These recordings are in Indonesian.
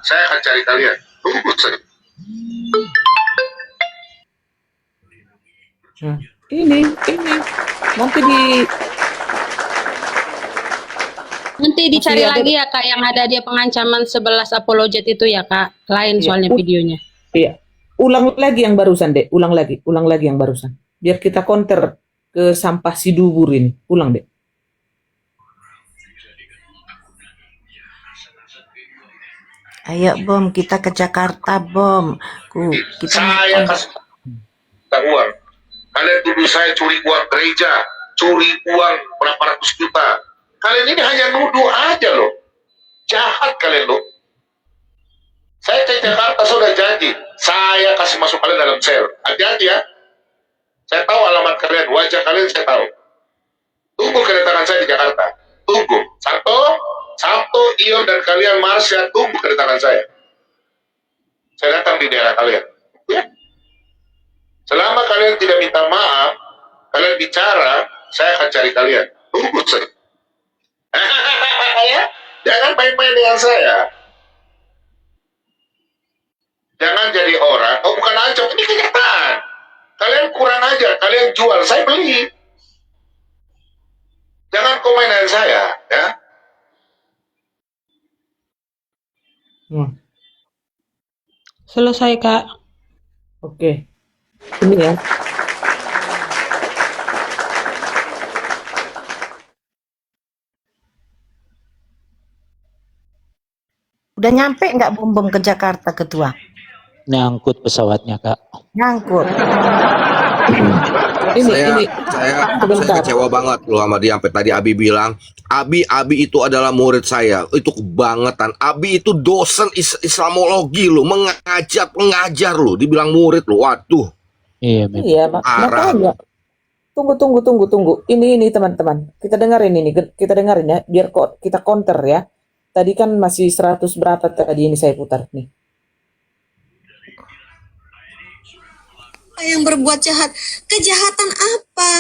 Saya akan cari kalian. Tunggu saja. Nah, ini nanti di Nanti dicari ada- lagi ya Kak, yang ada dia pengancaman 11 apologet itu ya Kak. Lain Iya. soalnya videonya. iya. Ulang lagi yang barusan, Dek. Ulang lagi yang barusan. Biar kita counter ke sampah si dubur ini. Ulang, Dek. Ayo Bom, kita ke Jakarta Bom. Kita Saya kasih uang. Kalian tuduh saya curi uang gereja, curi uang berapa ratus juta. Kalian ini hanya nuduh aja loh. Jahat kalian loh. Saya ke Jakarta sudah janji. Saya kasih masuk kalian dalam sel. Hati-hati ya. Saya tahu alamat kalian, wajah kalian saya tahu. Tunggu kedatangan saya di Jakarta. Tunggu. Sabtu, Ion dan kalian Marsha tunggu kedatangan saya. Saya datang di daerah kalian. Ya. Selama kalian tidak minta maaf, kalian bicara, saya akan cari kalian. Tunggu saja. Ya? Jangan main-main dengan saya. Jangan jadi orang, bukan ancam, ini kenyataan. Kalian kurang aja, kalian jual, saya beli. Jangan komen dengan saya, ya. Selesai Kak. Oke. Ini ya. udah nyampe nggak Bom ke Jakarta Ketua? Nyangkut pesawatnya Kak. Nyangkut. Ini Saya sebentar. kecewa banget loh sama dia sampai tadi Abi bilang Abi itu adalah murid saya. Itu kebangetan. Abi itu dosen Islamologi loh, pengajar loh, dibilang murid loh. Waduh. Iya, memang. Iya, Arah. makanya. Tunggu. Ini teman-teman. Kita dengerin ya, biar kok kita counter ya. Tadi kan masih 100 berapa tadi ini saya putar nih. Yang berbuat jahat, kejahatan apa?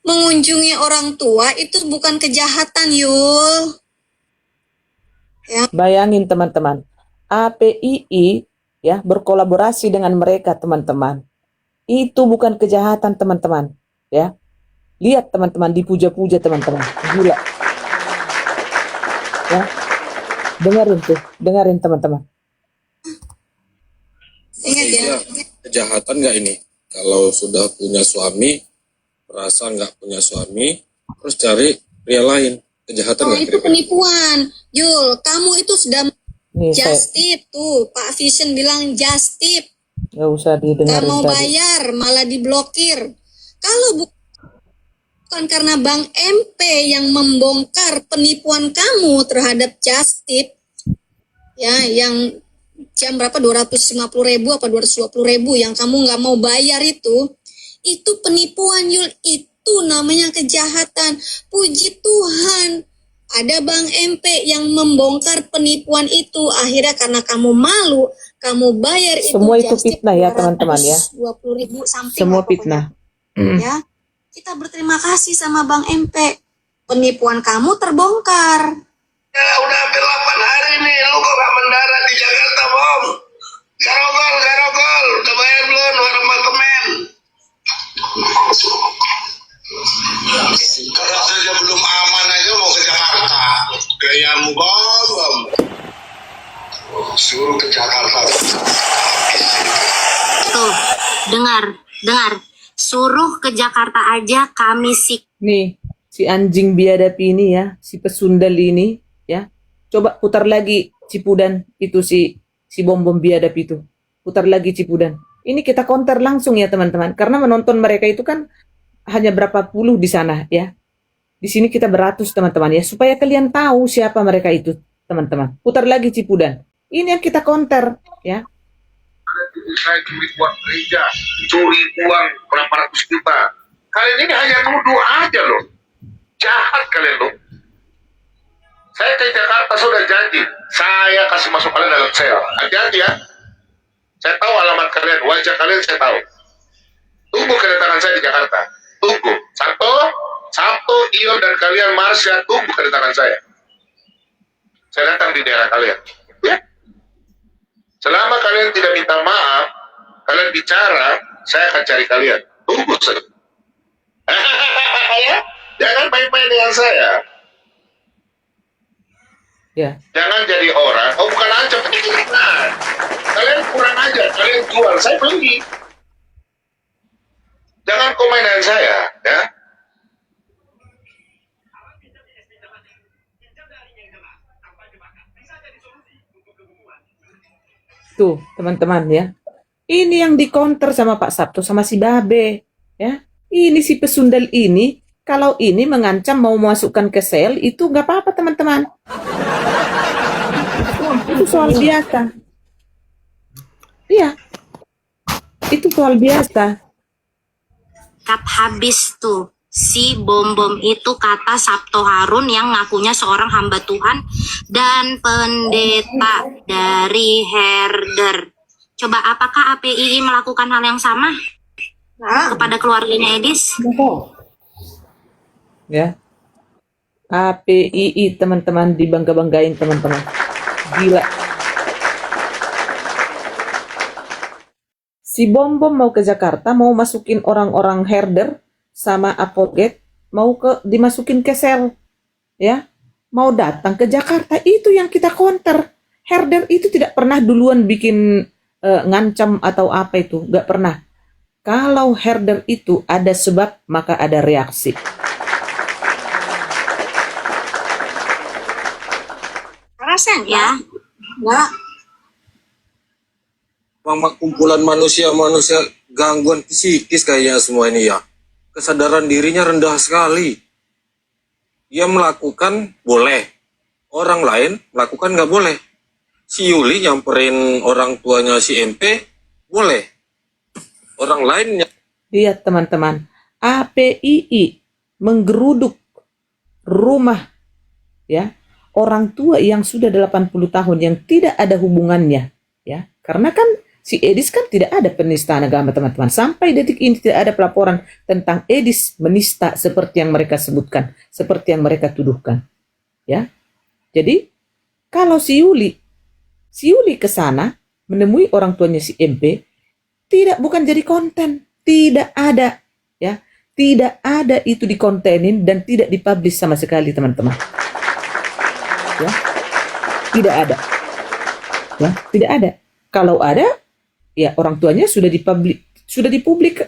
Mengunjungi orang tua itu bukan kejahatan, Yul. Bayangin teman-teman, APII ya berkolaborasi dengan mereka teman-teman. Itu bukan kejahatan teman-teman, ya. Lihat teman-teman, dipuja-puja teman-teman. Gila. Ya. Dengerin teman-teman. Ingat ya. Kejahatan nggak ini? Kalau sudah punya suami, merasa nggak punya suami, terus cari pria lain, kejahatan Oh, nggak? itu penipuan. Yul, kamu itu sudah Nih saya just tip tuh. Pak Vision bilang just tip. nggak usah Gak didengarin mau tadi. bayar, malah diblokir. Kalau bukan karena Bang MP yang membongkar penipuan kamu terhadap just tip, ya, yang jam berapa 250.000 apa 220.000 yang kamu nggak mau bayar itu penipuan, Yul. Itu namanya kejahatan. Puji Tuhan ada Bang MP yang membongkar penipuan itu. Akhirnya karena kamu malu, kamu bayar Semua itu just tip fitnah ya, teman-teman, ya. 220.000 something Semua lah pokoknya. fitnah. Ya, kita berterima kasih sama Bang MP. Penipuan kamu terbongkar. Ya udah hampir 8 hari nih, lu kok gak mendarat di Jakarta, Bom? Garogol, udah bayar belum orang apartemen? Kalau saja belum aman aja mau ke Jakarta. Gayamu, Bom. Suruh ke Jakarta. Tuh, dengar. Suruh ke Jakarta aja kami Nih, si anjing biadab ini ya, si pesundal ini ya. Coba putar lagi Cipudan itu si bom biadab itu. Putar lagi Cipudan. Ini kita counter langsung ya teman-teman. Karena menonton mereka itu kan hanya berapa puluh di sana ya. Di sini kita beratus teman-teman ya. Supaya kalian tahu siapa mereka itu teman-teman. Putar lagi Cipudan. Ini yang kita counter ya. Saya curi uang gereja, curi uang berapa ratus juta. Kalian ini hanya nuduh aja loh. Jahat kalian loh. Saya ke Jakarta sudah janji. Saya kasih masuk kalian dalam sel. Hati-hati ya. Saya tahu alamat kalian, wajah kalian saya tahu. Tunggu kedatangan saya di Jakarta. Tunggu. Sabtu, Ion dan kalian Marsha tunggu kedatangan saya. Saya datang di daerah kalian. Ya. Selama kalian tidak minta maaf, kalian bicara, saya akan cari kalian. Tunggu saja. Ya, jangan main-main dengan saya. Ya. Jangan jadi orang, bukan ancam pendidikan. Kalian kurang ajar, kalian jual, saya beli. Jangan komen dengan saya, ya. Tuh, teman-teman ya. Ini yang dikonter sama Pak Sabto sama si Babe, ya. Ini si pesundal ini, kalau ini mengancam mau masukkan ke sel, itu nggak apa-apa, teman-teman. Itu soal biasa. Iya. Itu soal biasa. Kat habis tuh si bom-bom itu kata Sabto Harun yang ngakunya seorang hamba Tuhan dan pendeta dari herder. Coba apakah APII melakukan hal yang sama kepada keluarganya Edis? Ya. APII teman-teman dibangga-banggain teman-teman. Gila. Si bom-bom mau ke Jakarta, mau masukin orang-orang herder sama apologet, mau dimasukin ke sel, ya, mau datang ke Jakarta, itu yang kita counter. Herder itu tidak pernah duluan bikin ngancam atau apa itu, nggak pernah. Kalau herder itu ada sebab, maka ada reaksi. Rasen ya? Enggak. Kumpulan manusia-manusia gangguan psikis kayaknya semua ini ya. Kesadaran dirinya rendah sekali. Dia melakukan boleh, orang lain melakukan nggak boleh. Si Yuli nyamperin orang tuanya si MP boleh, orang lainnya. Lihat teman-teman, APII menggeruduk rumah, ya, orang tua yang sudah 80 tahun yang tidak ada hubungannya, ya, karena kan si Edis kan tidak ada penistaan agama, teman-teman. Sampai detik ini tidak ada pelaporan tentang Edis menista seperti yang mereka sebutkan, seperti yang mereka tuduhkan. Ya. Jadi, kalau si Yuli ke sana menemui orang tuanya si MP, bukan jadi konten, tidak ada, ya. Tidak ada itu dikontenin dan tidak dipublish sama sekali, teman-teman. Ya. Tidak ada. Ya, tidak ada. Kalau ada, ya orang tuanya sudah dipublik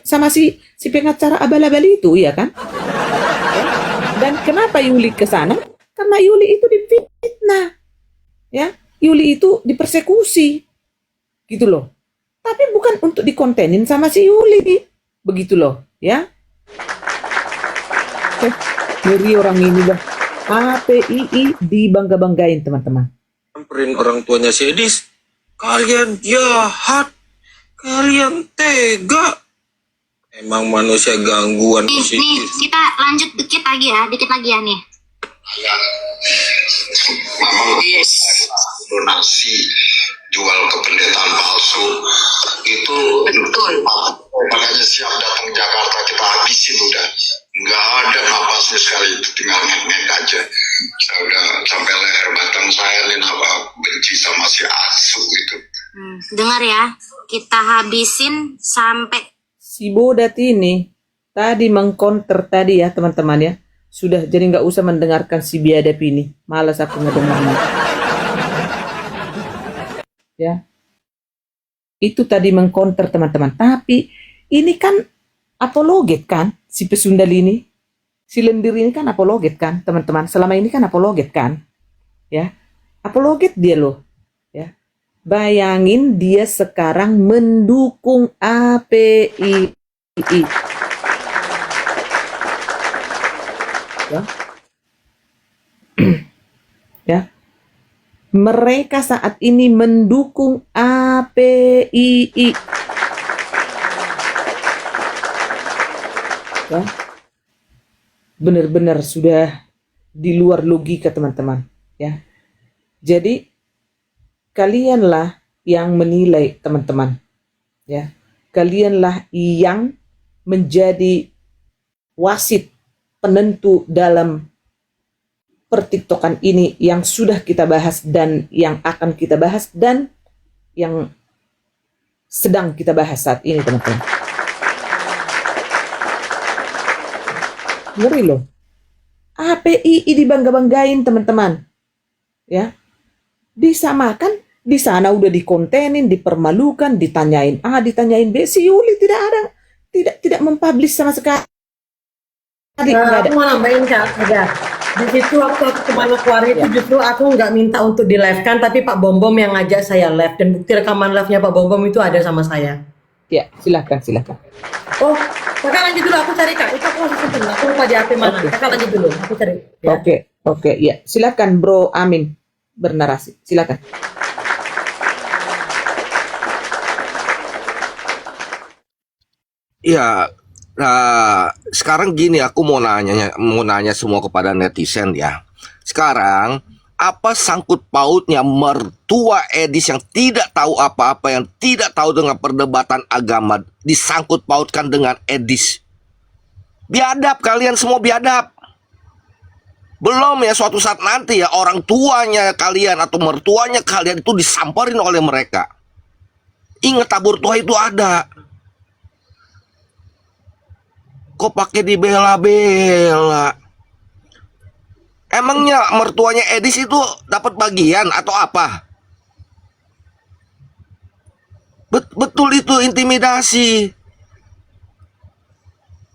sama si pengacara abal-abal itu, ya kan? Ya. Dan kenapa Yuli ke sana? Karena Yuli itu difitnah, ya. Yuli itu dipersekusi, gitu loh. Tapi bukan untuk dikontenin sama si Yuli, begitu loh, ya. Dari orang ini dah, APII dibangga-banggain, teman-teman. Nyamperin orang tuanya si Edis, kalian jahat, kalian tega. Emang manusia gangguan Nih, psikis. kita lanjut dikit lagi ya nih. Memang donasi jual kependetaan palsu itu betul, makanya siap datang Jakarta kita habisin udah, nggak ada napasnya sekali, itu tinggal ngek aja. Saya udah sampai leher batang saya nih, benci sama si Asu itu. Dengar ya, kita habisin sampai Si Bodat ini tadi mengkonter tadi ya teman-teman ya. Sudah, jadi nggak usah mendengarkan si biadab ini. Malas aku ngedengarnya. Ya. Itu tadi mengkonter teman-teman. Tapi ini kan apologet kan si pesundal ini. Si lendir ini kan apologet kan teman-teman. Selama ini kan apologet kan. Ya. Apologet dia loh. Ya. Bayangin dia sekarang mendukung APII. Ya. Ya. Mereka saat ini mendukung APII. Ya. Benar-benar sudah di luar logika teman-teman, ya. Jadi kalianlah yang menilai teman-teman, ya. Kalianlah yang menjadi wasit penentu dalam pertiktokan ini yang sudah kita bahas dan yang akan kita bahas, dan yang sedang kita bahas saat ini, teman-teman. Ngeri loh. APII dibangga-banggain, teman-teman. Ya. Disamakan, di sana udah dikontenin, dipermalukan, ditanyain A, ditanyain B. Si Yuli tidak mempublish sama sekali. Nggak ada. Aku mau nambahin Kak, ada. Di situ waktu aku ke Manokwari itu justru aku nggak minta untuk di live kan, tapi Pak Bom Bom yang ngajak saya live, dan bukti rekaman live-nya Pak Bom Bom itu ada sama saya. Ya, silakan. Oh, Kakak lanjut dulu, aku cari Kak. Itu aku masih simpen, aku lupa di HP mana. Oke. Kakak lanjut dulu, aku cari. Ya. Oke, ya. Silakan Bro Amin bernarasi. Silakan. Ya, sekarang gini, aku mau nanya semua kepada netizen ya. Sekarang apa sangkut pautnya mertua Edis yang tidak tahu apa-apa, yang tidak tahu dengan perdebatan agama, disangkut pautkan dengan Edis? Biadab, kalian semua biadab. Belum ya, suatu saat nanti ya orang tuanya kalian atau mertuanya kalian itu disamperin oleh mereka. Ingat, tabur tua itu ada. Kok pakai dibela-bela? Emangnya mertuanya Edis itu dapat bagian atau apa? Betul itu intimidasi.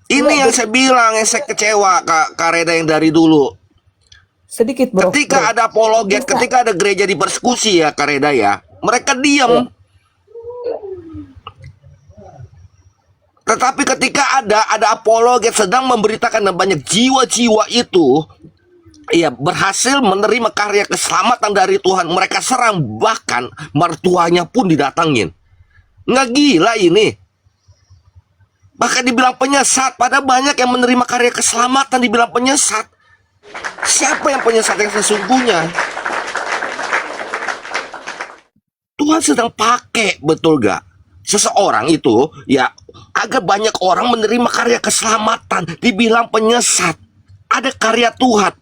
Ini yang saya bilang, yang saya kecewa Kak Reda yang dari dulu. Sedikit bro. Ketika ada apologet, ketika ada gereja dipersekusi ya Kak Reda ya, mereka diam. Tetapi ketika ada apologet sedang memberitakan dan banyak jiwa-jiwa itu ya berhasil menerima karya keselamatan dari Tuhan, mereka serang, bahkan mertuanya pun didatangin. Nggak gila ini? Bahkan dibilang penyesat, pada banyak yang menerima karya keselamatan dibilang penyesat. Siapa yang penyesat yang sesungguhnya? Tuhan sedang pakai, betul gak? Seseorang itu ya, agar banyak orang menerima karya keselamatan dibilang penyesat. Ada karya Tuhan,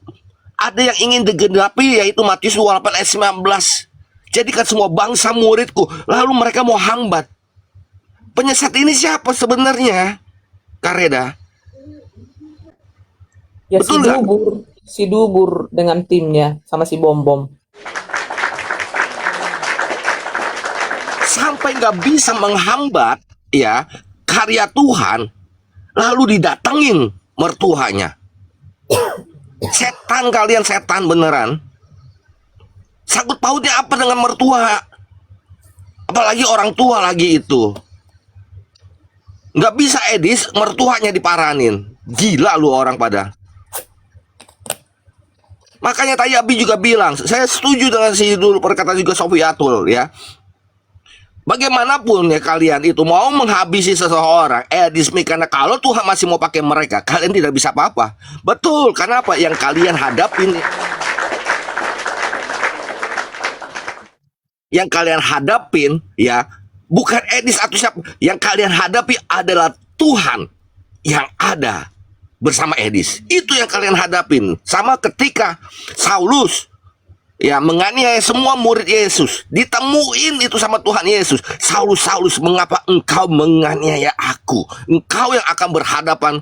ada yang ingin digenapi, yaitu Matius 28 ayat 19. Jadikan semua bangsa muridku, lalu mereka mau hambat. Penyesat ini siapa sebenarnya, Kak Reda? Ya, betul gak? Si Dubur dengan timnya sama si Bom Bom. Sampai nggak bisa menghambat ya karya Tuhan, lalu didatengin mertuanya. Setan kalian, setan beneran. Sangkut pautnya apa dengan mertua? Apalagi orang tua lagi itu. Nggak bisa Edis, mertuanya diparanin. Gila lu orang pada. Makanya tadi Abi juga bilang, saya setuju dengan si dulu perkataan juga Sofiatul ya. Bagaimanapun ya kalian itu mau menghabisi seseorang, Edis, karena kalau Tuhan masih mau pakai mereka, kalian tidak bisa apa-apa. Betul, karena apa yang kalian hadapin? Yang kalian hadapin ya bukan Edis atau siapa. Yang kalian hadapi adalah Tuhan yang ada bersama Edis. Itu yang kalian hadapin. Sama ketika Saulus ya menganiaya semua murid Yesus, ditemuin itu sama Tuhan Yesus. Saulus, Saulus, mengapa engkau menganiaya aku? Engkau yang akan berhadapan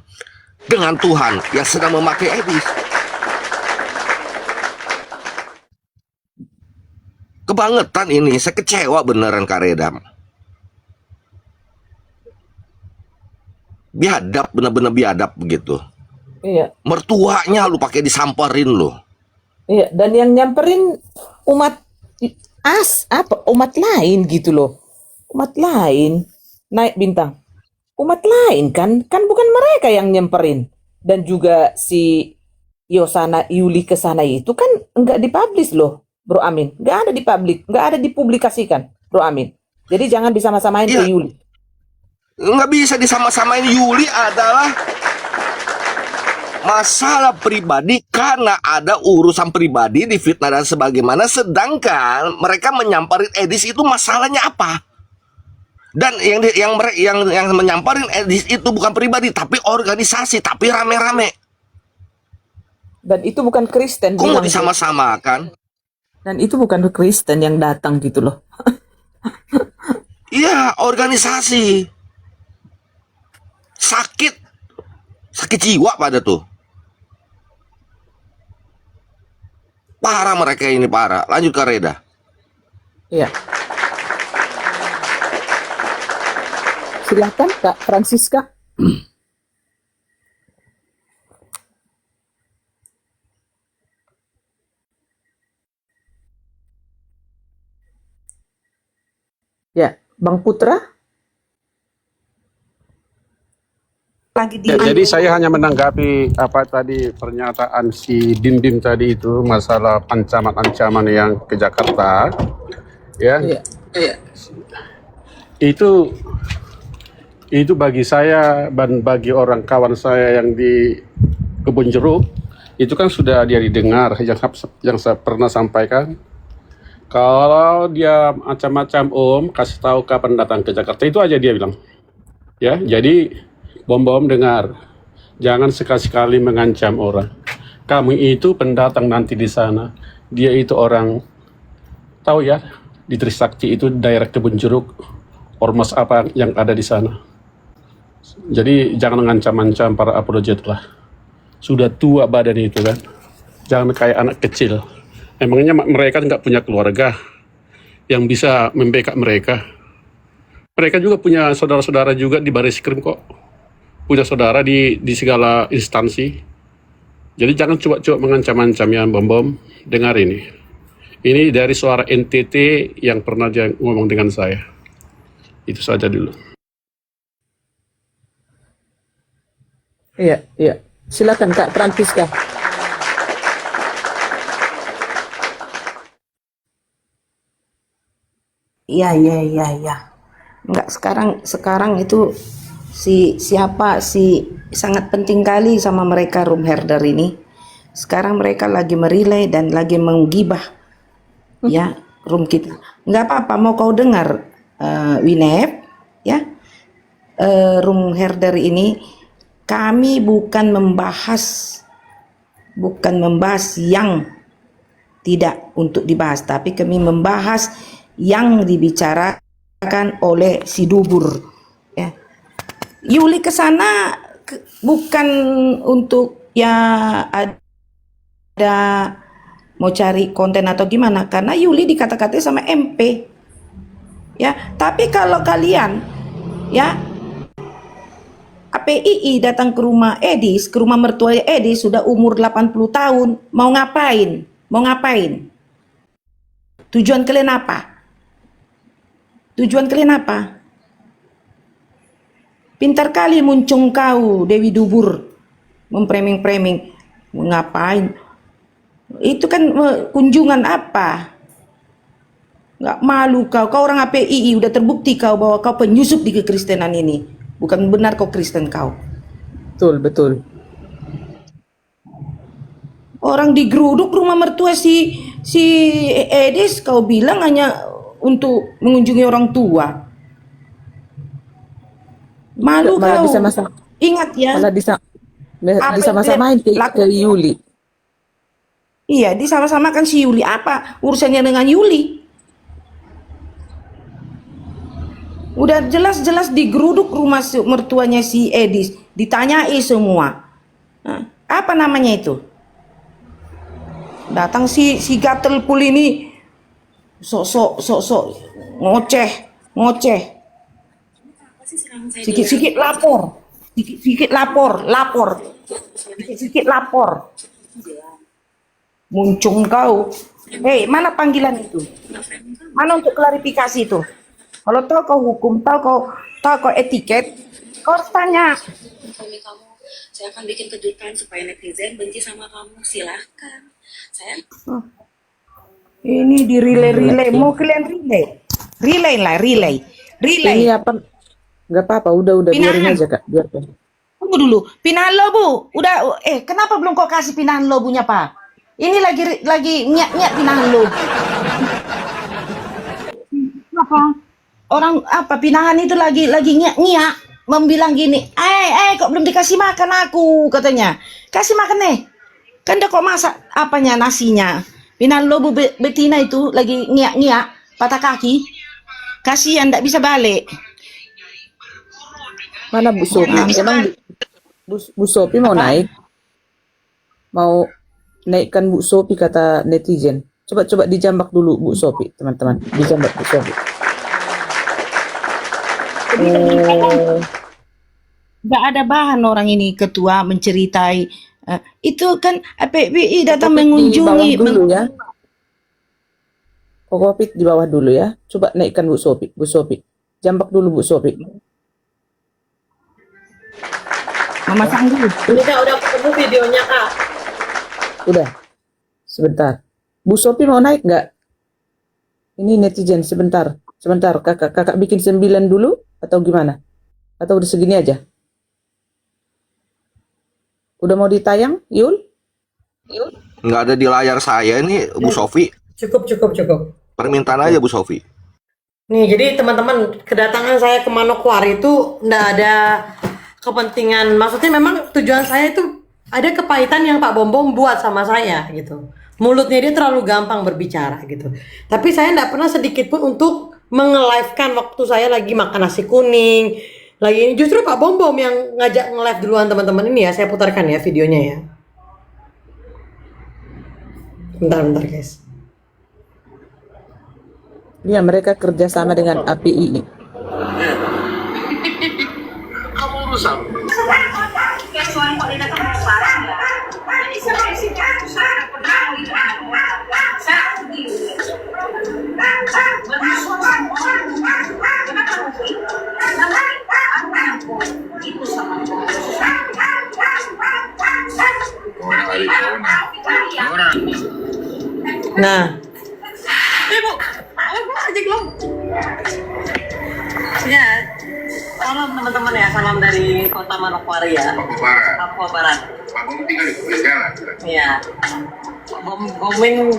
dengan Tuhan yang sedang memakai Edis. Kebangetan ini, saya kecewa beneran Kak Reda. Biadab, bener-bener biadab begitu. Iya. Mertuanya lu pakai disamperin lu. Iya, dan yang nyamperin umat umat lain gitu loh. Umat lain naik bintang. Umat lain kan bukan mereka yang nyamperin. Dan juga si Yosana Yuli ke sana itu kan enggak dipublish loh, Bro Amin. Enggak ada dipublish, enggak ada dipublikasikan, Bro Amin. Jadi jangan disama-samain ke Yuli. Nggak bisa disama-samain. Yuli adalah masalah pribadi karena ada urusan pribadi di fitnah dan sebagaimana, sedangkan mereka menyamparin Edis itu masalahnya apa? Dan yang menyamparin Edis itu bukan pribadi tapi organisasi, tapi rame-rame. Dan itu bukan Kristen. Kok mau disama-samakan? Dan itu bukan Kristen yang datang gitu loh. Iya, organisasi. Sakit jiwa pada tuh. Parah mereka ini, parah. Lanjut ke Reda. Iya. Silahkan Kak Francisca. Ya, Bang Putra. Lagi di Ya, jadi saya hanya menanggapi apa tadi pernyataan si Dim tadi itu masalah ancaman-ancaman yang ke Jakarta, ya. Iya. Itu bagi saya dan bagi orang kawan saya yang di Kebun Jeruk itu kan sudah dia didengar yang saya pernah sampaikan. Kalau dia macam-macam kasih tahu kapan datang ke Jakarta, itu aja dia bilang. Ya, jadi Bom dengar, jangan sekali-kali mengancam orang. Kamu itu pendatang nanti di sana. Dia itu orang, tahu ya, di Trisakti itu daerah Kebun Jeruk, ormas apa yang ada di sana. Jadi jangan mengancam-ancam para apologet lah. Sudah tua badan itu kan. Jangan kayak anak kecil. Emangnya mereka nggak punya keluarga yang bisa membackup mereka. Mereka juga punya saudara-saudara juga di baris krim kok. Punya saudara di segala instansi. Jadi jangan coba-coba mengancam-ancam ya Bom. Dengar ini. Ini dari suara NTT yang pernah dia ngomong dengan saya. Itu saja dulu. Iya. Silakan Kak Francisca. Iya. Enggak, sekarang itu siapa sangat penting kali sama mereka room herder ini. Sekarang mereka lagi merilai dan lagi menggibah ya room kita. Enggak apa-apa, mau kau dengar Winep ya. Room herder ini kami bukan membahas yang tidak untuk dibahas, tapi kami membahas yang dibicarakan oleh si Dubur ya. Yuli ke sana bukan untuk ya ada mau cari konten atau gimana, karena Yuli dikata-katai sama MP ya. Tapi kalau kalian ya APII datang ke rumah Edis, ke rumah mertua Edis sudah umur 80 tahun, mau ngapain? Tujuan kalian apa? Pintar kali muncung kau Dewi Dubur mempreming-preming. Ngapain? Itu kan kunjungan apa? Nggak malu kau orang APII, udah terbukti kau bahwa kau penyusup di kekristenan ini. Bukan benar kau Kristen kau. Betul. Orang digeruduk rumah mertua si Edis, kau bilang hanya untuk mengunjungi orang tua. Malu Malah kau. disama-sama. Ingat ya. Malah disama-samain ke Yuli. Iya, disama-samakan si Yuli. Apa urusannya dengan Yuli? Udah jelas-jelas digeruduk rumah mertuanya si Edis, ditanyai semua. Nah, apa namanya itu? Datang si gatel pul ini sok ngoceh. Sikit-sikit lapor. Muncung kau. Hei, mana panggilan itu? Mana untuk klarifikasi itu? Kalau tahu kau hukum, tahu kau etiket, kau harus tanya. Saya akan bikin kejutan supaya netizen benci sama kamu. Silahkan. Ini di relay. Mau kalian relay? Ini apa? Nggak apa-apa, udah biarin aja Kak, biarkan. Tunggu dulu, pinahan lo Bu. Udah, kenapa belum kau kasih pinahan lo bunya Pak? Ini lagi nyak pinahan lo. Apa? Orang apa pinahan itu lagi nyak membilang gini, kok belum dikasih makan aku, katanya. Kasih makan nih. Kan dia kok masak apanya nasinya. Pinahan lo Bu Betina itu lagi nyak patah kaki. Kasihan ndak bisa balik. Mana Bu Sopi? Emang Bu Sopi mau naik? Mau naikkan Bu Sopi kata netizen. Coba dijambak dulu Bu Sopi, teman-teman. Dijambak Bu Sopi. Nggak ada bahan orang ini ketua menceritai. Itu kan PBI datang mengunjungi. Di bawah dulu ya. Kokopit di bawah dulu ya. Coba naikkan Bu Sopi. Bu Sopi. Jambak dulu Bu Sopi. Memasang dulu. Ini Kak, udah ketemu videonya Kak. Udah. Sebentar. Bu Sopi mau naik nggak? Ini netizen sebentar. Sebentar. Kakak bikin 9 dulu atau gimana? Atau udah segini aja? Udah mau ditayang, Yul? Nggak ada di layar saya ini, Bu Sofi. Cukup. Permintaan aja Bu Sofi. Nih, jadi teman-teman, kedatangan saya ke Manokwari itu nggak ada kepentingan. Maksudnya memang tujuan saya itu ada kepahitan yang Pak Bombom buat sama saya gitu. Mulutnya dia terlalu gampang berbicara gitu. Tapi saya nggak pernah sedikit pun untuk menge-live-kan waktu saya lagi makan nasi kuning. Lagi ini justru Pak Bombom yang ngajak nge-live duluan teman-teman ini ya. Saya putarkan ya videonya ya. Bentar guys. Iya, mereka kerjasama dengan API. Kamu urusan. Nah, Ibu, aja belum. Ya, salam teman-teman ya, salam dari kota Manokwari ya. Papua Barat. Pak Bom tinggal di pinggir jalan. Iya. Bombing.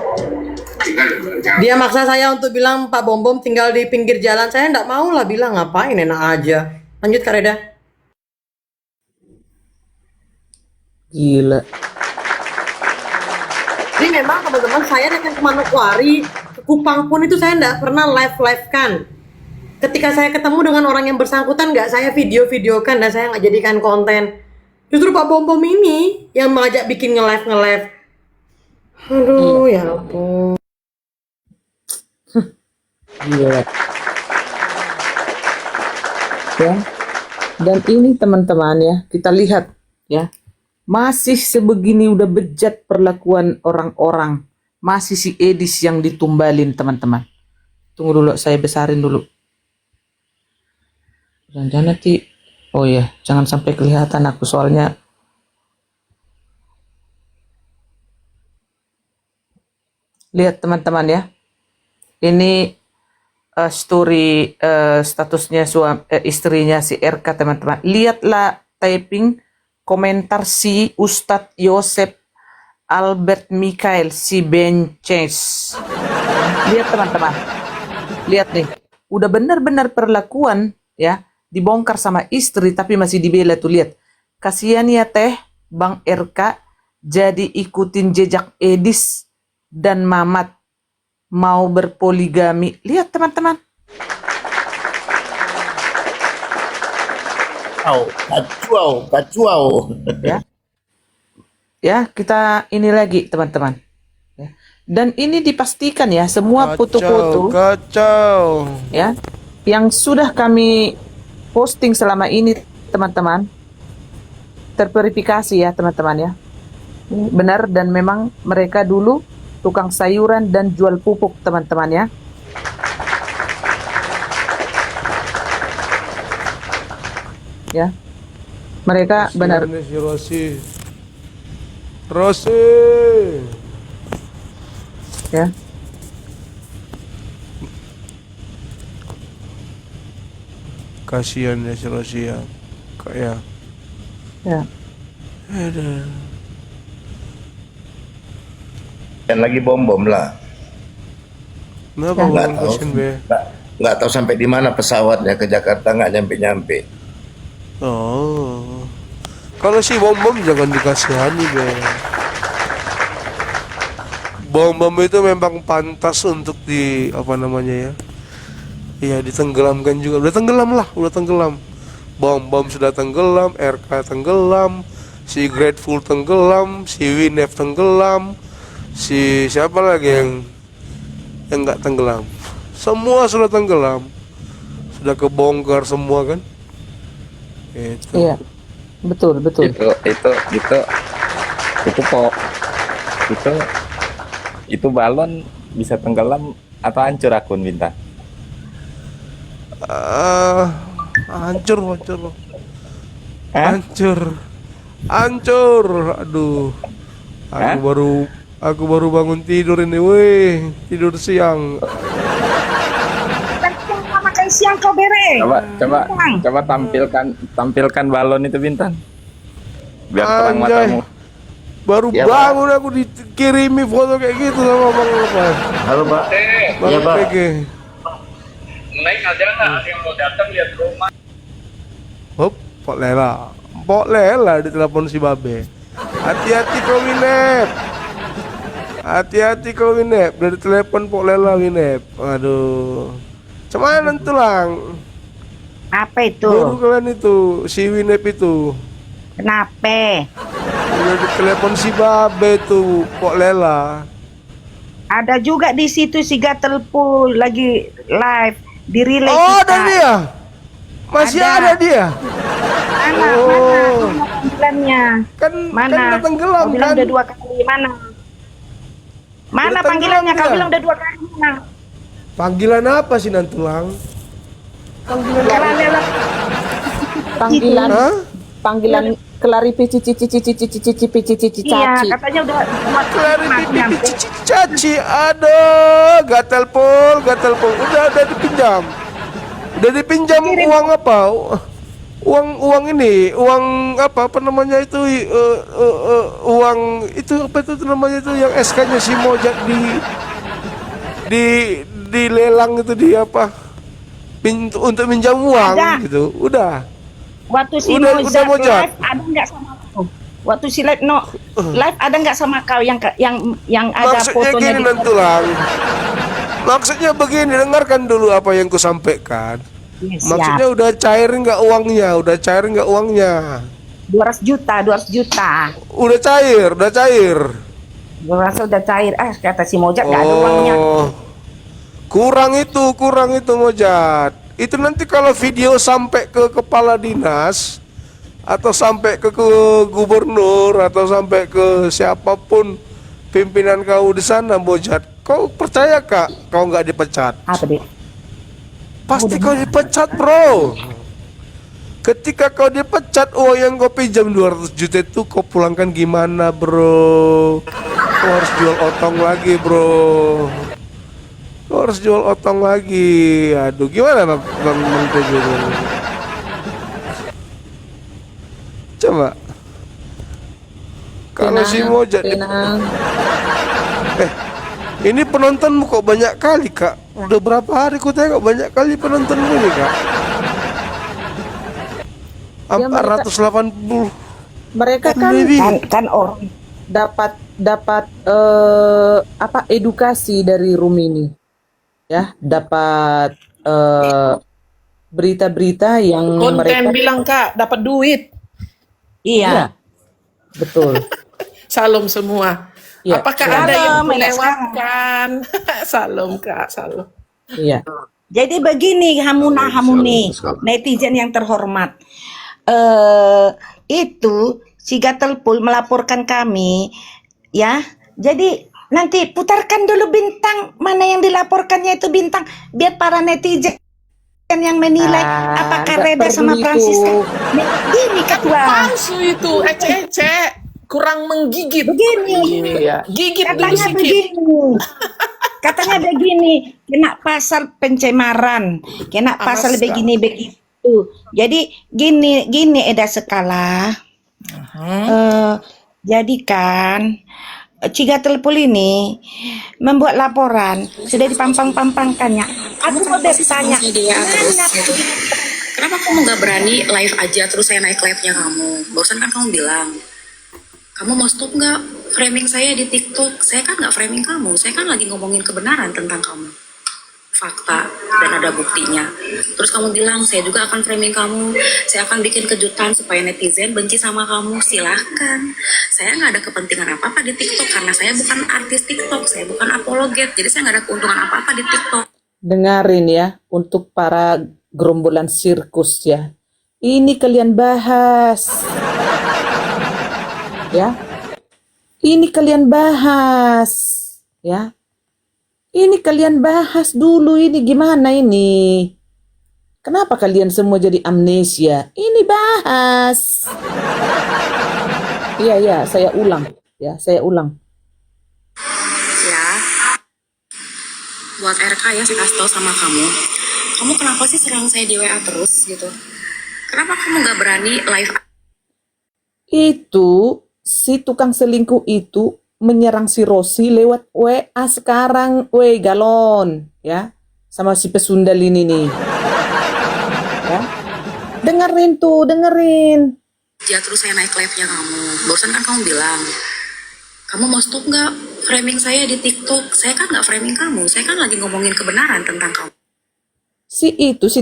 Dia maksa saya untuk bilang Pak Bombom tinggal di pinggir jalan. Saya enggak mau lah bilang, ngapain, enak aja. Lanjut Kak Reda. Gila. Jadi memang teman-teman saya datang ke Manokwari, ke Kupang pun itu saya enggak pernah live kan. Ketika saya ketemu dengan orang yang bersangkutan nggak saya video-videokan dan saya nggak jadikan konten. Justru Pak Bombom ini yang mengajak bikin nge-live. Aduh, ya ampun. Gila. Ya. Dan ini teman-teman ya, kita lihat ya. Masih sebegini udah bejat perlakuan orang-orang. Masih si Edis yang ditumbalin teman-teman. Tunggu dulu, saya besarin dulu. Jangan nanti, oh ya, jangan sampai kelihatan aku soalnya. Lihat teman-teman ya, ini story statusnya istrinya si RK teman-teman. Lihatlah typing komentar si Ustadz Yosep Albert Mikael si Benches. Lihat teman-teman, lihat nih, udah benar-benar perlakuan ya. Dibongkar sama istri tapi masih dibela tuh, lihat. Kasihan ya teh Bang RK jadi ikutin jejak Edis dan Mamat mau berpoligami. Lihat teman-teman. Kacau. Ya. Ya, kita ini lagi teman-teman. Ya. Dan ini dipastikan ya semua foto-foto ya yang sudah kami posting selama ini teman-teman terverifikasi ya teman-teman ya. Benar dan memang mereka dulu tukang sayuran dan jual pupuk teman-teman ya. Ya. Mereka benar. Rosi. Ya. Kasihan ya si Rosi ya. Kayak. Ya. Aduh. Dan lagi bom lah. Kenapa Nggak bom tahu, kasihan be? nggak tahu sampai di mana pesawatnya ke Jakarta, nggak nyampe. Oh. Kalau si bom jangan dikasihani be. Bom itu memang pantas untuk di apa namanya ya? Iya, ditenggelamkan juga. Udah tenggelam lah, udah tenggelam. Bom sudah tenggelam, RK tenggelam, si Grateful tenggelam, si Winef tenggelam, si siapa lagi yang nggak tenggelam? Semua sudah tenggelam, sudah kebongkar semua kan? Itu. Iya, betul. Itu balon bisa tenggelam atau hancur akun Bintang? Hancur. Aduh. Aku baru bangun tidur ini, weh. Tidur siang. Makan siang kau bere. Coba tampilkan balon itu Bintang. Biar terang matamu. Baru bangun aku dikirimi foto kayak gitu sama Bang Lepas. Halo Pak. Iya Pak. Naik ada nggak yang mau datang lihat rumah? Hop, Pok Lela ditelepon si Babe. Hati-hati kau Winep. Udah ditelepon Pok Lela Winep. Aduh. Cuman tulang. Apa itu? Baru kalian itu, si Winep itu. Kenapa? Udah ditelepon si Babe tuh, Pok Lela. Ada juga di situ si Gatelpul lagi live di relay Oh, kita. ada dia. Masih ada dia. Mana panggilannya? Kan tenggelam Kau bilang kan? udah 2 kali mana? Mana Udah panggilannya? tenggelam Kau dia. bilang udah 2 kali mana? Panggilan apa sih Nantulang? Panggilan klarifikasi Iya, katanya udah buat klarifikasi caci. Ada gatel pol udah dipinjam. Udah dipinjam uang apa? Uang ini, uang apa namanya itu uang itu apa itu namanya itu yang SK-nya si Mojak di lelang itu di apa? Untuk minjam uang gitu. Udah. Waktu si udah Mojak Mojak. live ada nggak sama kau? Waktu si live live ada nggak sama kau yang ada Maksudnya fotonya gini di Nantulang. Maksudnya begini, dengarkan dulu apa yang ku sampaikan. Yes, Maksudnya udah cair nggak uangnya? 200 juta. Udah cair. Gue rasa udah cair. Kata si Mojak nggak ada uangnya. Kurang itu Mojat. Itu nanti kalau video sampai ke kepala dinas atau sampai ke gubernur atau sampai ke siapapun pimpinan kau di sana Mojat, kau percaya Kak kau nggak dipecat? Apa deh? Pasti kau dipecat bro. Ketika kau dipecat, uang yang kau pinjam 200 juta itu kau pulangkan gimana bro? Kau harus jual otong lagi bro. Aduh, gimana Bang Tejo? Coba. Kalau si Mojak ini penontonmu kok banyak kali Kak. Udah berapa hari ku tengok banyak kali penontonmu nih Kak. 480. Mereka kan orang dapat edukasi dari room ini. Ya, dapat berita-berita yang Konten mereka bilang Kak, dapat duit. Iya. Betul. Salam semua. Iya. Apakah ada yang melewatkan? Salam Kak, salam. Iya. Jadi begini Hamuni, netizen yang terhormat. Itu si Gatelpul melaporkan kami, ya. Jadi nanti putarkan dulu Bintang, mana yang dilaporkannya itu Bintang, biar para netizen yang menilai apakah Reda sama Francis. Ini ketua. Palsu itu, ece-ece. Kurang menggigit. Begini. Iya. Gigit dulu Katanya sedikit. begini. Katanya begini, kena pasal pencemaran, kena pasal begini begitu. Jadi gini Eda Sekala. Jadi kan Cigatel ini membuat laporan sudah dipampang-pampangkannya. Aku mau bertanya, Kenapa kamu nggak berani live aja terus saya naik live-nya kamu? Barusan kan kamu bilang, kamu mau stop nggak framing saya di TikTok? Saya kan nggak framing kamu, saya kan lagi ngomongin kebenaran tentang kamu. fakta dan ada buktinya. Terus kamu bilang saya juga akan framing kamu, saya akan bikin kejutan supaya netizen benci sama kamu. Silahkan, saya nggak ada kepentingan apa-apa di TikTok karena saya bukan artis TikTok, saya bukan apologet, jadi saya nggak ada keuntungan apa-apa di TikTok. Dengarin ya, untuk para gerombolan sirkus ya. Ini kalian bahas. Ya. Ini kalian bahas. Ya. Ini kalian bahas dulu ini gimana ini. Kenapa kalian semua jadi amnesia? Ini bahas. Iya, saya ulang. Ya, saya ulang. Ya, buat RK ya, saya kasih tahu sama kamu. Kamu kenapa sih serang saya di WA terus gitu? Kenapa kamu nggak berani live? Itu si tukang selingkuh itu menyerang si Rosi lewat WA sekarang, weh galon, ya, sama si pesundal ini nih, ya, dengerin tuh, dengerin. Ya terus saya naik live-nya kamu. Barusan kan kamu bilang, kamu mau stop nggak framing saya di TikTok? Saya kan nggak framing kamu, saya kan lagi ngomongin kebenaran tentang kamu. Si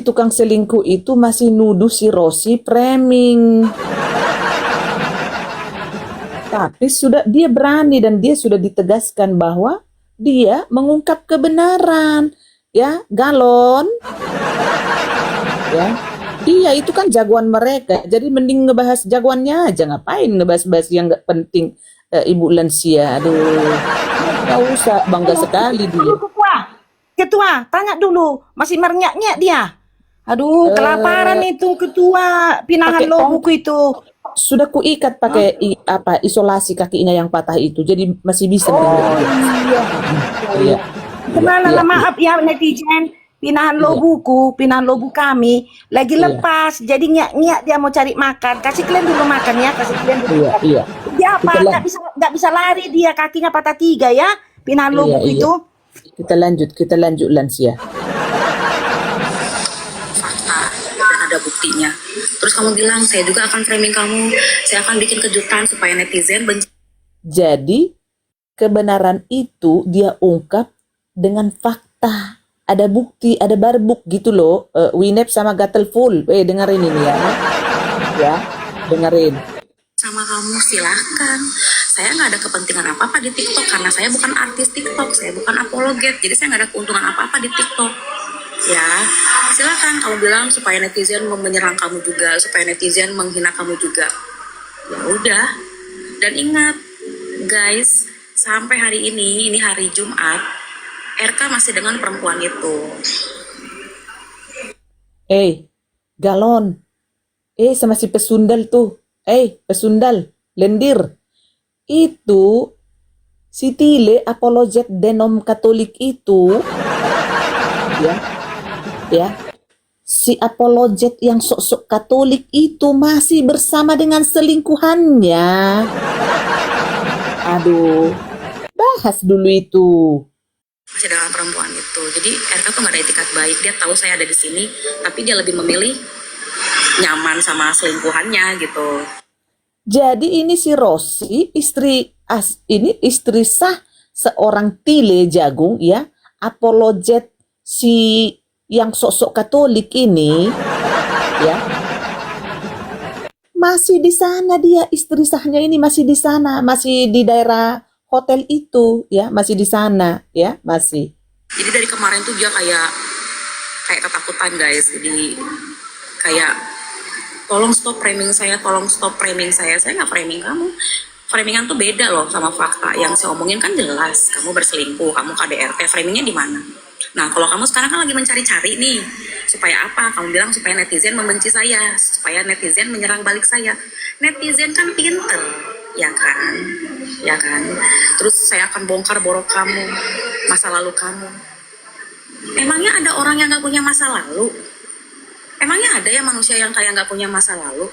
tukang selingkuh itu masih nuduh si Rosi framing. Tapi sudah dia berani dan dia sudah ditegaskan bahwa dia mengungkap kebenaran. Ya, galon. Ya. Iya, itu kan jagoan mereka. Jadi mending ngebahas jagoannya aja. Ngapain ngebahas-bahas yang nggak penting, Ibu lansia. Aduh. Nggak usah, bangga sekali dia. Ketua, tanya dulu, masih merenyak-nyak dia. Aduh, kelaparan itu ketua, pinahan pakai lo buku itu. Sudah kuikat pakai isolasi kakinya yang patah itu, jadi masih bisa. Iya. Kenapa maaf ya netizen, pinahan lo buku kami lagi lepas, jadi nyak dia mau cari makan. Kasih kalian dulu makan ya, kasih kalian dulu. Iya. Dia apa? Nggak bisa lari dia, kakinya patah 3 ya, pinahan lo buku itu. Kita lanjut lansia. Fakta dan ada buktinya. Terus kamu bilang saya juga akan framing kamu, saya akan bikin kejutan supaya netizen benci. Jadi kebenaran itu dia ungkap dengan fakta, ada bukti, ada barbuk gitu loh. Winep sama Gatel Full, dengerin ini ya, dengerin. Sama kamu silahkan, saya nggak ada kepentingan apa-apa di TikTok karena saya bukan artis TikTok, saya bukan apologet, jadi saya nggak ada keuntungan apa-apa di TikTok. Ya, silakan kamu bilang supaya netizen menyerang kamu juga, supaya netizen menghina kamu juga. Ya udah. Dan ingat, guys, sampai hari ini hari Jumat, RK masih dengan perempuan itu. Galon. Sama si pesundal tuh. Pesundal, lendir. Itu si Tile apologet denom Katolik itu. Ya. Si apologet yang sok-sok Katolik itu masih bersama dengan selingkuhannya. Aduh. Bahas dulu itu. Masih dengan perempuan itu. Jadi RK tuh gak ada etikat baik. Dia tahu saya ada di sini, tapi dia lebih memilih nyaman sama selingkuhannya gitu. Jadi ini si Rosi istri sah seorang Tile Jagung ya, apologet si yang sok-sok Katolik ini ya. Masih di sana dia, istri sahnya ini masih di sana, masih di daerah hotel itu ya, masih di sana ya, masih. Jadi dari kemarin tuh dia kayak ketakutan guys. Jadi kayak tolong stop framing saya, saya nggak framing kamu. Framingan tuh beda loh sama fakta. Yang saya omongin kan jelas, kamu berselingkuh, kamu KDRT, framingnya di mana? Nah, kalau kamu sekarang kan lagi mencari-cari nih, supaya apa? Kamu bilang supaya netizen membenci saya, supaya netizen menyerang balik saya. Netizen kan pinter, ya kan? Ya kan? Terus saya akan bongkar borok kamu, masa lalu kamu. Emangnya ada orang yang nggak punya masa lalu? Emangnya ada ya manusia yang kayak nggak punya masa lalu?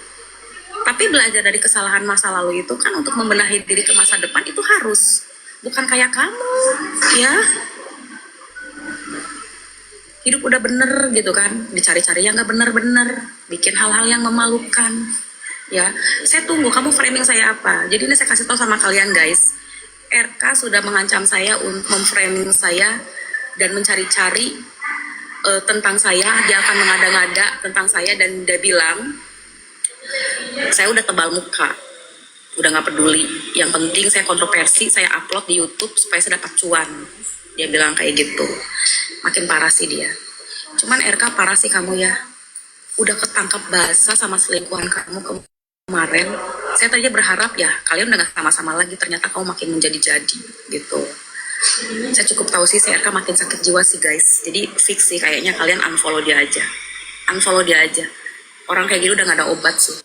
Tapi belajar dari kesalahan masa lalu itu kan untuk membenahi diri ke masa depan itu harus. Bukan kayak kamu, ya. Hidup udah bener gitu kan, dicari-cari yang nggak bener-bener, bikin hal-hal yang memalukan. Ya, saya tunggu kamu framing saya apa. Jadi ini saya kasih tahu sama kalian guys. RK sudah mengancam saya untuk memframing saya dan mencari-cari tentang saya, dia akan mengada-ngada tentang saya dan dia bilang saya udah tebal muka, udah nggak peduli. Yang penting saya kontroversi, saya upload di YouTube supaya saya dapat cuan. Dia bilang kayak gitu. Makin parah sih dia. Cuman RK parah sih kamu ya. Udah ketangkap basah sama selingkuhan kamu kemarin. Saya tadinya berharap ya kalian udah gak sama-sama lagi. Ternyata kamu makin menjadi-jadi gitu. Saya cukup tahu sih si RK makin sakit jiwa sih guys. Jadi fix sih kayaknya kalian unfollow dia aja. Unfollow dia aja. Orang kayak gini udah gak ada obat sih.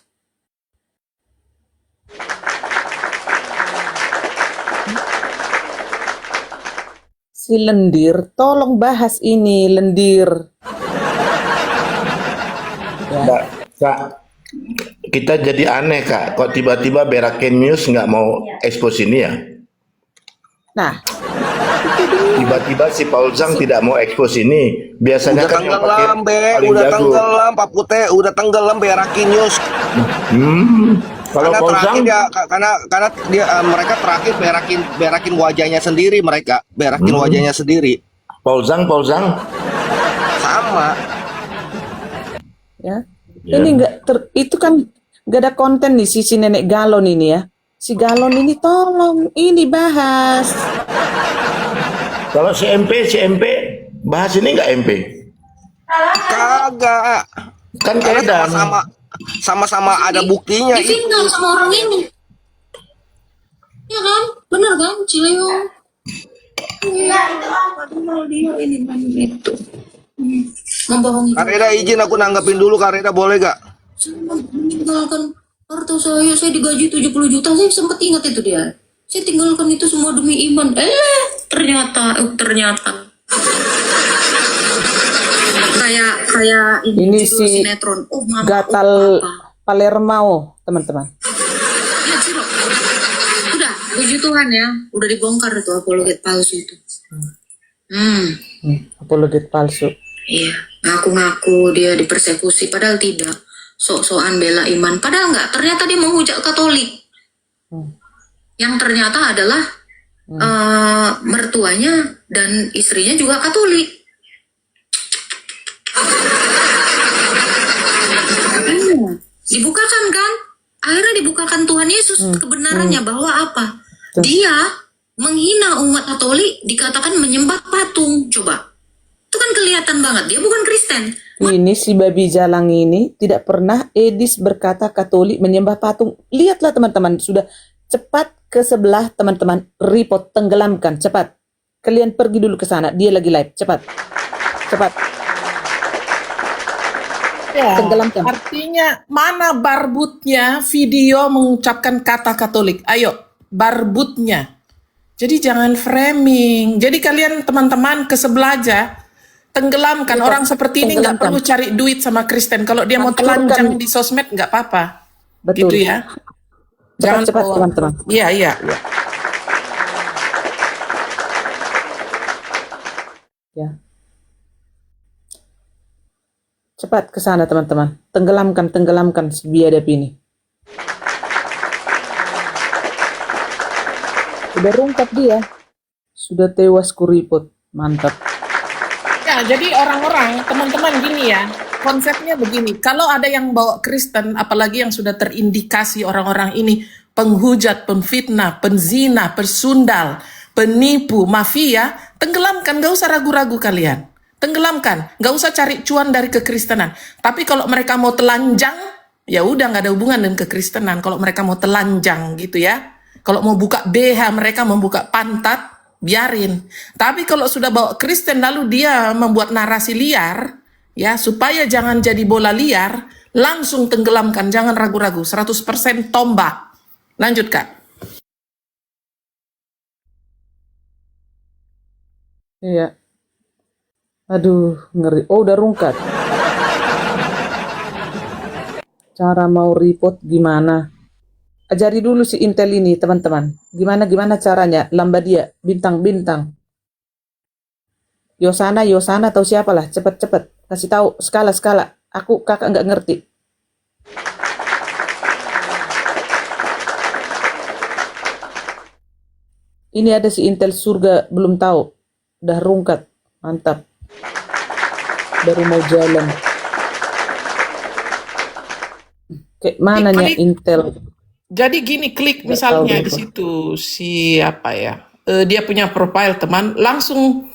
Si lendir, tolong bahas ini lendir. Mbak, Kak, kita jadi aneh Kak, kok tiba-tiba Berakin News nggak mau expose ini ya? Nah, tiba-tiba si Paul Zhang tidak mau expose ini. Biasanya Udah kan yang pakai tenggelam, Be. paling Udah jago. tenggelam, Pak Pute. Udah tenggelam Berakin News. Kalau Karena Paul terakhir Zhang, dia, karena dia mereka terakhir berakin wajahnya sendiri, mereka berakin wajahnya sendiri. Paul Zhang sama. ya. Ini itu kan nggak ada konten nih si nenek galon ini ya. Si galon ini tolong ini bahas. kalau si MP bahas ini nggak MP? Kagak. Kan Karena Edan. sama-sama ada buktinya itu. Ditinggal sama orang ini. Ya kan? Bener kan, Cileo? Dia ini itu. Membohongi. Kareda izin aku nanggapin dulu, Kareda boleh gak? Tinggalkan harta saya digaji 70 juta, saya sempat ingat itu dia. Saya tinggalkan itu semua demi iman. Ternyata kayak Ini judul si sinetron. Oh, mama, Gatal Palermo, teman-teman. lihat sih loh. Udah, puji Tuhan ya, udah dibongkar itu apologet palsu itu. Apologet palsu. Iya, ngaku-ngaku dia dipersekusi, padahal tidak. Sok-sokan bela iman, padahal enggak. Ternyata dia menghujat Katolik. Yang ternyata adalah mertuanya dan istrinya juga Katolik. Dibukakan kan? Akhirnya dibukakan Tuhan Yesus kebenarannya bahwa apa? Dia menghina umat Katolik, dikatakan menyembah patung. Coba. Itu kan kelihatan banget dia bukan Kristen. Ini si babi jalang ini tidak pernah Edis berkata Katolik menyembah patung. Lihatlah teman-teman, sudah cepat ke sebelah teman-teman, report, tenggelamkan, cepat. Kalian pergi dulu ke sana, dia lagi live, cepat. Ya, Tenggelamkan. artinya mana barbutnya video mengucapkan kata Katolik? Ayo, barbutnya. Jadi jangan framing. Jadi kalian teman-teman ke sebelah aja, tenggelamkan. Orang seperti ini nggak perlu cari duit sama Kristen. Kalau dia mau telanjang di sosmed nggak apa-apa. Betul. Gitu ya. Cepat, teman-teman. Iya. Ya. Cepat ke sana teman-teman. Tenggelamkan si biadab ini. Sudah rungkap dia. Sudah tewas kuriput. Mantap. Ya, jadi orang-orang, teman-teman gini ya, konsepnya begini. Kalau ada yang bawa Kristen, apalagi yang sudah terindikasi orang-orang ini penghujat, penfitnah, penzina, persundal, penipu, mafia, tenggelamkan, gak usah ragu-ragu kalian. Tenggelamkan, gak usah cari cuan dari kekristenan. Tapi kalau mereka mau telanjang, ya udah gak ada hubungan dengan kekristenan. Kalau mereka mau telanjang gitu ya. Kalau mau buka BH, mereka membuka pantat, biarin. Tapi kalau sudah bawa Kristen lalu dia membuat narasi liar, ya supaya jangan jadi bola liar, langsung tenggelamkan, jangan ragu-ragu, 100% tombak. Lanjut Kak. Iya. Aduh, ngeri. Oh, udah rungkat. Cara mau report gimana? Ajari dulu si Intel ini, teman-teman. Gimana caranya? Lamba dia, bintang-bintang. Yosana atau siapalah. Cepet. Kasih tahu skala. Kakak nggak ngerti. Ini ada si Intel surga, belum tahu. Udah rungkat. Mantap. baru mau jalan. Kayak mananya Klik. Intel? Jadi gini, klik Nggak tahu misalnya di berapa. situ siapa ya, dia punya profile teman, langsung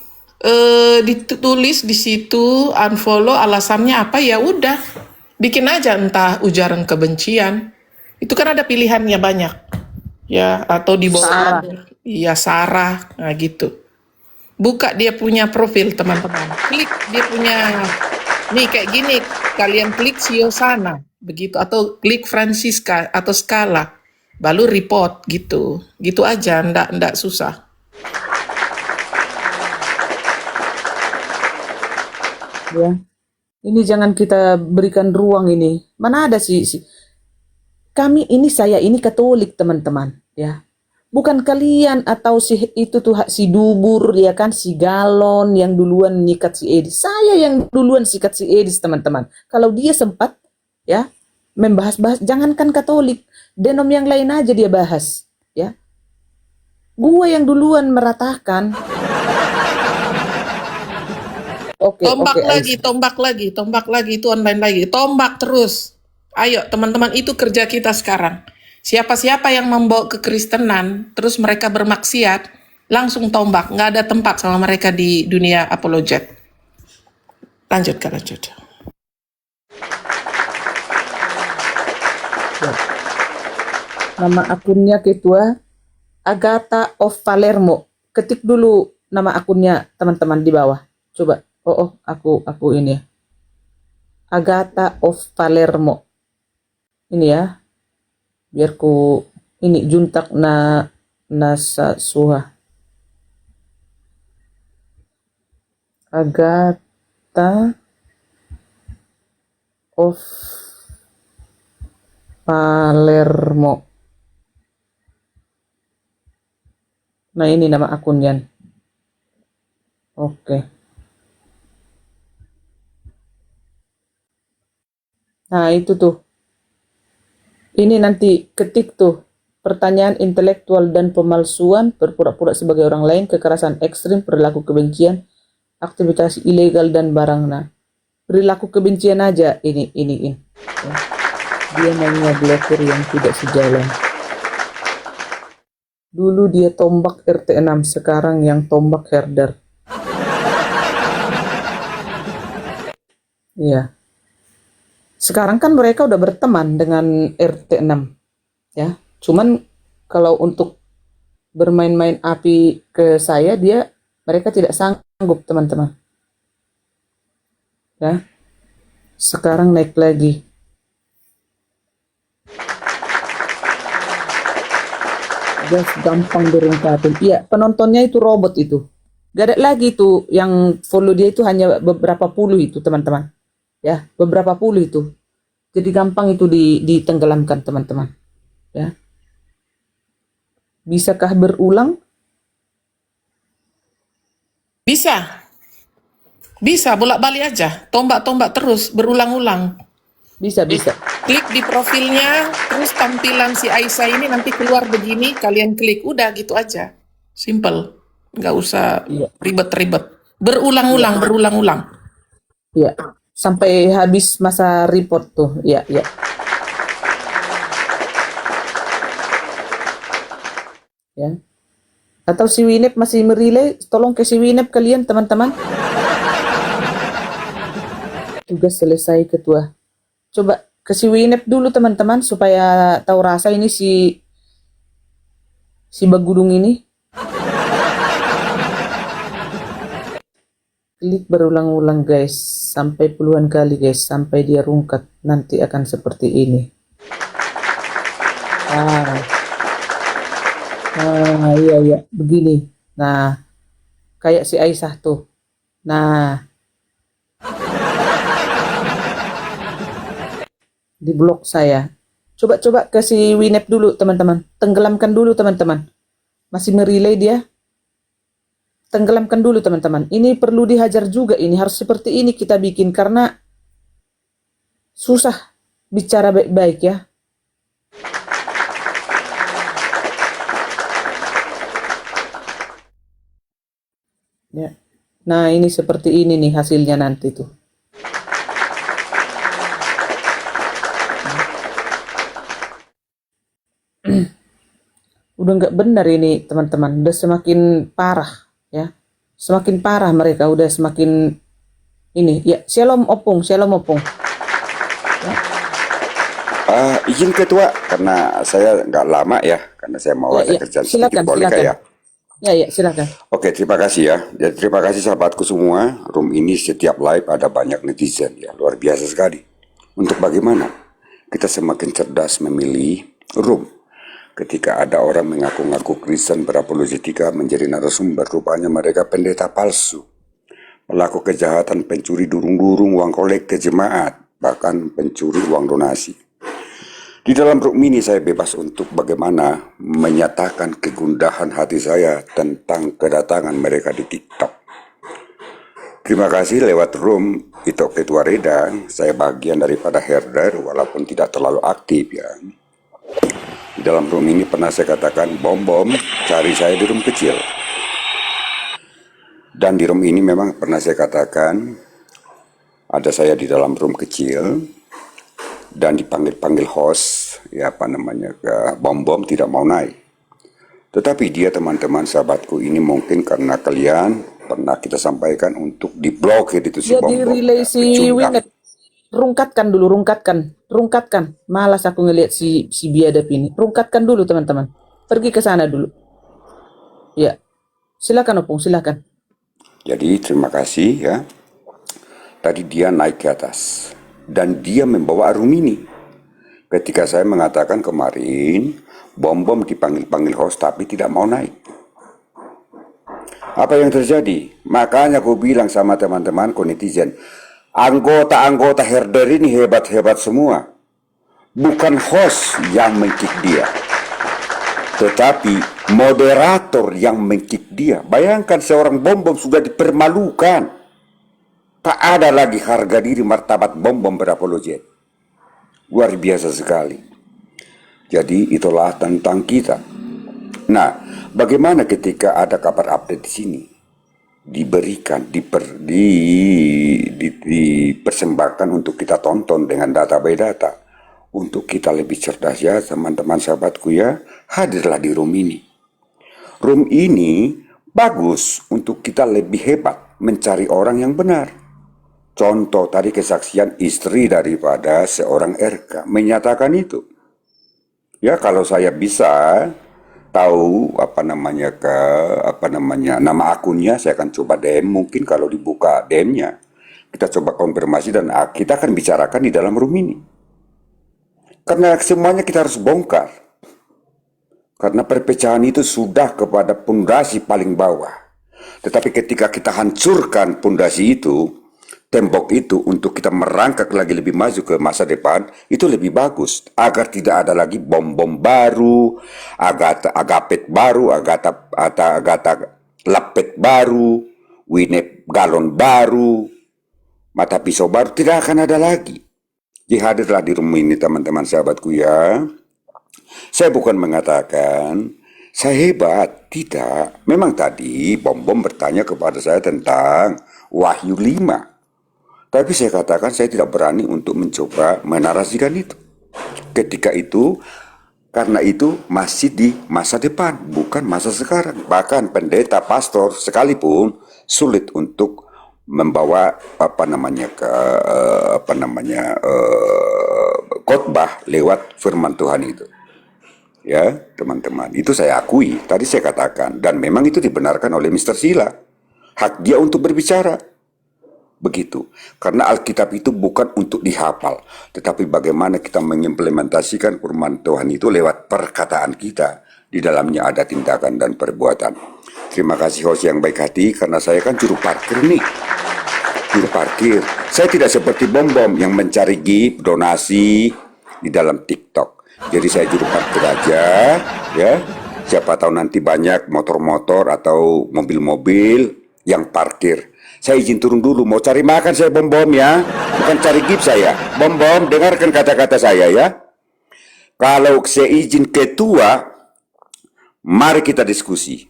ditulis di situ unfollow, alasannya apa, ya udah bikin aja, entah ujaran kebencian, itu kan ada pilihannya banyak ya, atau di bawah iya Sarah, nah gitu. Buka dia punya profil teman-teman, klik dia punya, nih kayak gini, kalian klik Siosana begitu, atau klik Francisca atau Scala, baru report gitu, gitu aja, ndak susah. Ya, ini jangan kita berikan ruang ini. Mana ada sih? Kami ini, saya ini Katolik teman-teman, ya. Bukan kalian atau si itu tuh si Dubur ya kan, si Galon yang duluan nyikat si Edis. Saya yang duluan sikat si Edis teman-teman. Kalau dia sempat ya membahas-bahas, jangankan Katolik, denom yang lain aja dia bahas, ya. Gua yang duluan meratakan. Oke, Tombak oke, lagi, tombak lagi, itu online lagi, tombak terus. Ayo teman-teman, itu kerja kita sekarang. Siapa-siapa yang membawa kekristenan, terus mereka bermaksiat, langsung tombak. Nggak ada tempat sama mereka di dunia apologet. Lanjut. Nama akunnya Ketua Agatha of Palermo. Ketik dulu nama akunnya teman-teman di bawah. Coba. Aku ini ya. Agatha of Palermo. Ini ya. Biar ku ini juntak nasa suha. Agatha of Palermo. Nah, ini nama akunnya. Oke. Nah, itu tuh. Ini nanti ketik tuh. Pertanyaan intelektual dan pemalsuan, berpura-pura sebagai orang lain, kekerasan ekstrim, perilaku kebencian, aktivitas ilegal dan barang. Nah, perilaku kebencian aja ini. Ya. Dia maunya blokir yang tidak sejalan. Dulu dia tombak RT6, sekarang yang tombak herder. Iya. Sekarang kan mereka udah berteman dengan RT6. Ya. Cuman kalau untuk bermain-main api ke saya, mereka tidak sanggup, teman-teman. Ya. Sekarang naik lagi. Guys, gampang dirungkapin. Iya, penontonnya itu robot itu. Gak ada lagi tuh yang follow dia itu hanya beberapa puluh itu, teman-teman. Ya, beberapa puluh itu. Jadi gampang itu ditenggelamkan, teman-teman. Ya. Bisakah berulang? Bisa, bolak-balik aja, tombak-tombak terus, berulang-ulang. Bisa. Klik di profilnya, terus tampilan si Aisyah ini nanti keluar begini, kalian klik, udah gitu aja. Simple, nggak usah ribet-ribet. Berulang-ulang. Iya, sampai habis masa report tuh. Iya. Ya. Atau si Winep masih merelay, tolong ke si Winep kalian, teman-teman. Tugas selesai, Ketua. Coba ke si Winep dulu, teman-teman, supaya tahu rasa ini si Bagudung ini. Klik berulang-ulang, guys, sampai puluhan kali, guys, sampai dia rungkat. Nanti akan seperti ini. Iya, begini. Nah, kayak si Aisyah tuh. Nah, di blok saya. Coba ke si Winep dulu, teman-teman. Tenggelamkan dulu, teman-teman. Masih merelay dia. Tenggelamkan dulu, teman-teman. Ini perlu dihajar juga. Ini harus seperti ini kita bikin, karena susah bicara baik-baik ya. Ya. Nah, ini seperti ini nih hasilnya nanti tuh. Udah nggak benar ini teman-teman, udah semakin parah ya. Semakin parah mereka, udah semakin ini. Ya, shalom opung. Izin ketua, karena saya nggak lama ya, karena saya mau ada kerjaan sedikit, boleh kak ya? Ya, silakan. Oke, terima kasih ya. Jadi terima kasih sahabatku semua. Room ini setiap live ada banyak netizen ya, luar biasa sekali. Untuk bagaimana kita semakin cerdas memilih room. Ketika ada orang mengaku-ngaku Kristen berapologetika menjadi narasumber, rupanya mereka pendeta palsu, pelaku kejahatan, pencuri durung-durung uang kolektif jemaat, bahkan pencuri uang donasi. Di dalam room ini saya bebas untuk bagaimana menyatakan kegundahan hati saya tentang kedatangan mereka di TikTok. Terima kasih lewat room itu Ketua Reda, saya bagian daripada herder walaupun tidak terlalu aktif ya. Di dalam room ini pernah saya katakan, bom cari saya di room kecil. Dan di room ini memang pernah saya katakan, ada saya di dalam room kecil, dan dipanggil host, ya apa namanya, bom tidak mau naik. Tetapi dia teman-teman sahabatku ini mungkin karena kalian pernah kita sampaikan untuk diblokir itu si Ya, bom. di relay si Winnet. Rungkatkan. Malas aku ngelihat si biadab ini. Rungkatkan dulu teman-teman. Pergi ke sana dulu. Ya. Silakan opung, silakan. Jadi terima kasih ya. Tadi dia naik ke atas. Dan dia membawa room ini. Ketika saya mengatakan kemarin, bom dipanggil host tapi tidak mau naik. Apa yang terjadi? Makanya aku bilang sama teman-temanku netizen, anggota-anggota herder ini hebat-hebat semua. Bukan host yang meng-kick dia, tetapi moderator yang meng-kick dia. Bayangkan seorang bom sudah dipermalukan. Tak ada lagi harga diri martabat bom berapologet. Luar biasa sekali. Jadi itulah tentang kita. Nah, bagaimana ketika ada kabar update di sini? Diberikan, dipersembahkan untuk kita tonton dengan data by data. Untuk kita lebih cerdas ya teman-teman sahabatku ya, hadirlah di room ini. Room ini bagus untuk kita lebih hebat mencari orang yang benar. Contoh tadi kesaksian istri daripada seorang RK menyatakan itu. Ya kalau saya bisa tahu nama akunnya, saya akan coba DM. Mungkin kalau dibuka DM-nya kita coba konfirmasi dan kita akan bicarakan di dalam room ini. Karena semuanya kita harus bongkar. Karena perpecahan itu sudah kepada pondasi paling bawah. Tetapi ketika kita hancurkan pondasi itu, tembok itu untuk kita merangkak lagi lebih maju ke masa depan, itu lebih bagus agar tidak ada lagi bom baru, agapet baru, agata lapet baru, winep galon baru, mata pisau baru, tidak akan ada lagi. Jadi hadirlah di rumah ini teman-teman sahabatku ya. Saya bukan mengatakan saya hebat, tidak. Memang tadi bom bertanya kepada saya tentang Wahyu 5. Tapi saya katakan saya tidak berani untuk mencoba menarasikan itu. Ketika itu, karena itu masih di masa depan, bukan masa sekarang. Bahkan pendeta, pastor sekalipun sulit untuk membawa khotbah lewat firman Tuhan itu. Ya, teman-teman, itu saya akui. Tadi saya katakan, dan memang itu dibenarkan oleh Mr. Sila. Hak dia untuk berbicara. Begitu, karena Alkitab itu bukan untuk dihafal, tetapi bagaimana kita mengimplementasikan firman Tuhan itu lewat perkataan kita. Di dalamnya ada tindakan dan perbuatan. Terima kasih host yang baik hati, karena saya kan juru parkir nih. Juru parkir. Saya tidak seperti bom yang mencari gift, donasi di dalam TikTok. Jadi saya juru parkir aja, ya. Siapa tahu nanti banyak motor-motor atau mobil-mobil yang parkir. Saya izin turun dulu, mau cari makan saya bom ya, bukan cari gift saya. Bom, dengarkan kata-kata saya ya. Kalau saya izin ketua, mari kita diskusi,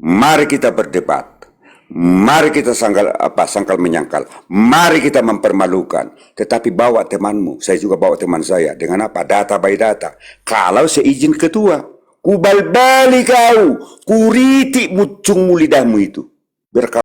mari kita berdebat, mari kita sangkal menyangkal, mari kita mempermalukan. Tetapi bawa temanmu, saya juga bawa teman saya dengan apa? Data by data. Kalau saya izin ketua, ku balbali kau, ku ritik mucung lidahmu itu.